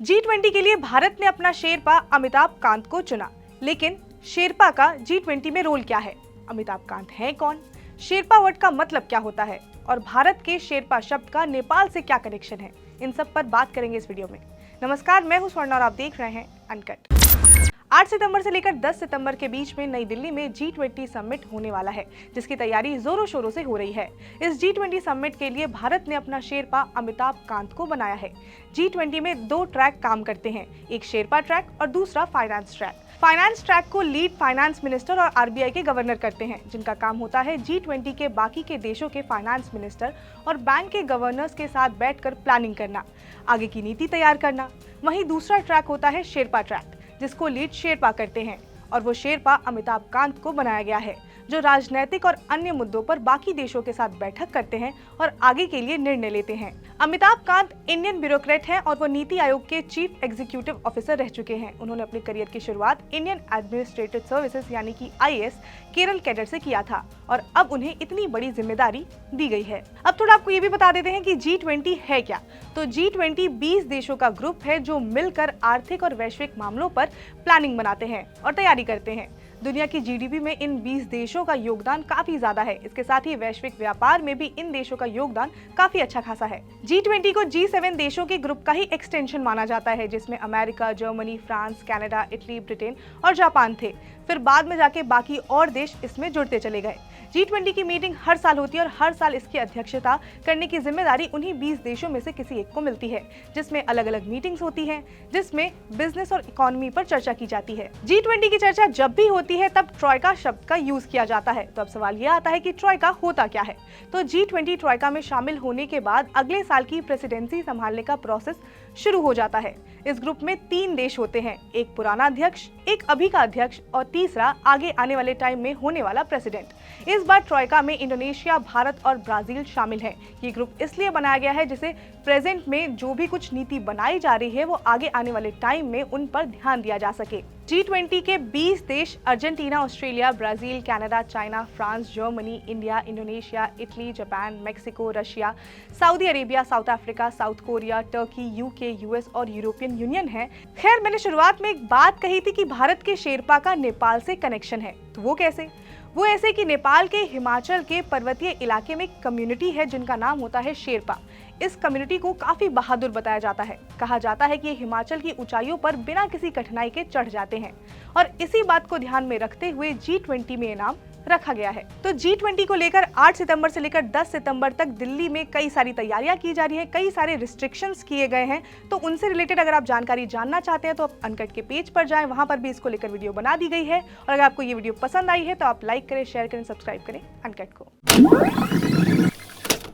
G20 के लिए भारत ने अपना शेरपा अमिताभ कांत को चुना, लेकिन शेरपा का G20 में रोल क्या है? अमिताभ कांत हैं कौन? शेरपा वर्ड का मतलब क्या होता है और भारत के शेरपा शब्द का नेपाल से क्या कनेक्शन है? इन सब पर बात करेंगे इस वीडियो में। नमस्कार, मैं हूं स्वर्ण और आप देख रहे हैं अनकट। 8 सितंबर से लेकर 10 सितंबर के बीच में नई दिल्ली में G20 समिट होने वाला है, जिसकी तैयारी जोरों शोरों से हो रही है। इस G20 समिट के लिए भारत ने अपना शेरपा अमिताभ कांत को बनाया है। G20 में 2 ट्रैक काम करते हैं, एक शेरपा ट्रैक और दूसरा फाइनेंस ट्रैक। फाइनेंस ट्रैक को लीड फाइनेंस मिनिस्टर और आरबीआई के गवर्नर करते हैं, जिनका काम होता है G20 के बाकी के देशों के फाइनेंस मिनिस्टर और बैंक के गवर्नर्स के साथ बैठकर प्लानिंग करना, आगे की नीति तैयार करना। वहीं दूसरा ट्रैक होता है शेरपा ट्रैक, जिसको लीड शेरपा करते हैं, और वो शेरपा अमिताभ कांत को बनाया गया है, जो राजनीतिक और अन्य मुद्दों पर बाकी देशों के साथ बैठक करते हैं और आगे के लिए निर्णय लेते हैं। अमिताभ कांत इंडियन ब्यूरोक्रेट हैं और वो नीति आयोग के चीफ एग्जीक्यूटिव ऑफिसर रह चुके हैं। उन्होंने अपने करियर की शुरुआत इंडियन एडमिनिस्ट्रेटिव सर्विसेज यानी कि IAS केरल कैडर से किया था और अब उन्हें इतनी बड़ी जिम्मेदारी दी गई है। अब थोड़ा आपको ये भी बता देते हैं कि G20 है क्या। तो G20 20 देशों का ग्रुप है जो मिलकर आर्थिक और वैश्विक मामलों पर प्लानिंग बनाते हैं और तैयारी करते हैं। दुनिया की जीडीपी में इन 20 देशों का योगदान काफी ज्यादा है। इसके साथ ही वैश्विक व्यापार में भी इन देशों का योगदान काफी अच्छा खासा है। G20 को G7 देशों के ग्रुप का ही एक्सटेंशन माना जाता है, जिसमें America, Germany, France, Canada, Italy, Britain और जापान थे। फिर बाद में जाके बाकी और देश इसमें जुड़ते चले गए। G20 की मीटिंग हर साल होती है और हर साल इसकी अध्यक्षता करने की जिम्मेदारी उन्हीं 20 देशों में से किसी एक को मिलती है, जिसमें अलग अलग मीटिंग्स होती हैं, जिसमें बिजनेस और इकोनॉमी पर चर्चा की जाती है। G20 की चर्चा जब भी होती है तब ट्रॉयका शब्द का यूज किया जाता है। तो अब सवाल यह आता है कि ट्रॉयका होता क्या है। तो G20 ट्रॉयका में शामिल होने के बाद अगले साल की प्रेसिडेंसी संभालने का प्रोसेस शुरू हो जाता है। इस ग्रुप में 3 देश होते हैं, एक पुराना अध्यक्ष, एक अभी का अध्यक्ष और तीसरा आगे आने वाले टाइम में होने वाला प्रेसिडेंट। इस बार ट्रॉयका में इंडोनेशिया, भारत और ब्राजील शामिल है। ये ग्रुप इसलिए बनाया गया है जिसे प्रेजेंट में जो भी कुछ नीति बनाई जा रही है वो आगे आने वाले टाइम में उन पर ध्यान दिया जा सके। G20 के 20 देश Argentina, Australia, Brazil, Canada, China, France, Germany, India, Indonesia, Italy, Japan, Mexico, Russia, Saudi Arabia, south Africa, south Korea, Turkey, UK, US और यूरोपियन यूनियन है। खैर, मैंने शुरुआत में एक बात कही थी कि भारत के शेरपा का नेपाल से कनेक्शन है, तो वो कैसे? वो ऐसे कि नेपाल के हिमाचल के पर्वतीय इलाके में एक कम्युनिटी है जिनका नाम होता है शेरपा। इस कम्युनिटी को काफी बहादुर बताया जाता है। कहा जाता है कि ये हिमाचल की ऊंचाइयों पर बिना किसी कठिनाई के चढ़ जाते हैं और इसी बात को ध्यान में रखते हुए G20 में ये नाम रखा गया है। तो G20 को लेकर 8 सितंबर से लेकर 10 सितंबर तक दिल्ली में कई सारी तैयारियां की जा रही हैं, कई सारे रिस्ट्रिक्शंस किए गए हैं। तो उनसे रिलेटेड अगर आप जानकारी जानना चाहते हैं तो आप अनकट के पेज पर जाएं, वहां पर भी इसको लेकर वीडियो बना दी गई है। और अगर आपको ये वीडियो पसंद आई है तो आप लाइक करें, शेयर करें, सब्सक्राइब करें अनकट को।